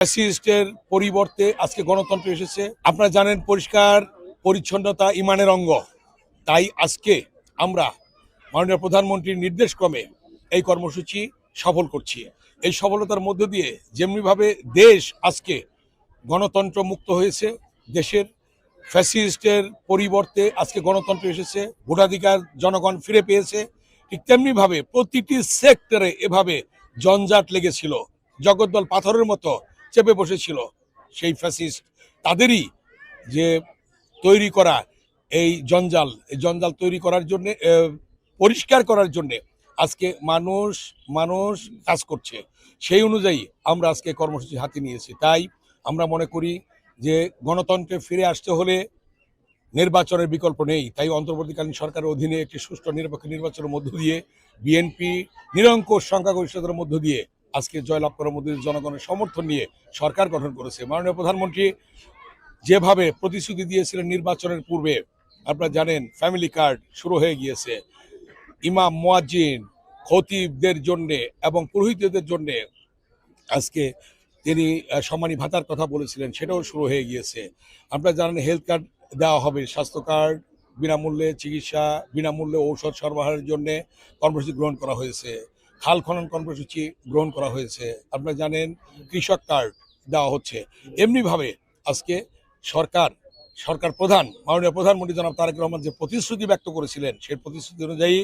ফ্যাসিস্টের পরিবর্তে আজকে গণতন্ত্র এসেছে। আপনারা জানেন পরিষ্কার পরিচ্ছন্নতা ইমানের অঙ্গ। তাই আজকে আমরা মাননীয় প্রধানমন্ত্রীর নির্দেশক্রমে এই কর্মসূচি সফল করছি। এই সফলতার মধ্য দিয়ে যেমনিভাবে দেশ আজকে গণতন্ত্র মুক্ত হয়েছে, দেশের ফ্যাসিস্টের পরিবর্তে আজকে গণতন্ত্র এসেছে, ভোটাধিকার জনগণ ফিরে পেয়েছে, ঠিক তেমনিভাবে প্রতিটি সেক্টরে এভাবে জঞ্জাট লেগেছিল, জগদ্দল পাথরের মতো চেপে বসেছিল সেই ফ্যাসিস্ট। তাদেরই যে তৈরি করা এই জঞ্জাল তৈরি করার জন্য, পরিষ্কার করার জন্য আজকে মানুষ কাজ করছে। সেই অনুযায়ী আমরা আজকে কর্মসূচি হাতে নিয়েছি। তাই আমরা মনে করি যে গণতন্ত্রে ফিরে আসতে হলে নির্বাচনের বিকল্প নেই। তাই অন্তর্বর্তীকালীন সরকারের অধীনে একটি সুষ্ঠু নিরপেক্ষ নির্বাচনের মধ্য দিয়ে বিএনপি নিরঙ্কুশ সংখ্যাগরিষ্ঠতার মধ্য দিয়ে আজকে জয়লাভ করার মধ্যে জনগণের সমর্থন নিয়ে সরকার গঠন করেছে। মাননীয় প্রধানমন্ত্রী যেভাবে প্রতিশ্রুতি দিয়েছিলেন নির্বাচনের পূর্বে, আপনারা জানেন ফ্যামিলি কার্ড শুরু হয়ে গিয়েছে, ইমাম মুয়াজ্জিন খতিবদের জন্যে এবং পুরোহিতদের জন্যে আজকে তিনি সম্মানী ভাতার কথা বলেছিলেন, সেটাও শুরু হয়ে গিয়েছে। আপনারা জানেন হেলথ কার্ড দেওয়া হবে, স্বাস্থ্য কার্ড, বিনামূল্যে চিকিৎসা, বিনামূল্যে ঔষধ সরবরাহের জন্য কর্মসূচি গ্রহণ করা হয়েছে, খাল খনন কর্মসূচি গ্রহণ করা হয়েছে। আপনারা জানেন কৃষক কার্ড দেওয়া হচ্ছে। এমনিভাবে আজকে সরকার প্রধান মাননীয় প্রধানমন্ত্রী জনাব তারেক রহমান যে প্রতিশ্রুতি ব্যক্ত করেছিলেন, সেই প্রতিশ্রুতি অনুযায়ী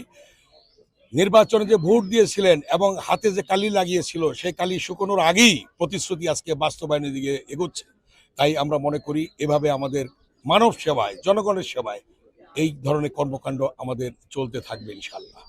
নির্বাচনে যে ভোট দিয়েছিলেন এবং হাতে যে কালি লাগিয়েছিল, সেই কালি শুকোনোর আগেই প্রতিশ্রুতি আজকে বাস্তবায়নের দিকে এগোচ্ছে। তাই আমরা মনে করি এভাবে আমাদের মানব সেবায়, জনগণের সেবায় এই ধরনের কর্মকাণ্ড আমাদের চলতে থাকবে ইনশাআল্লাহ।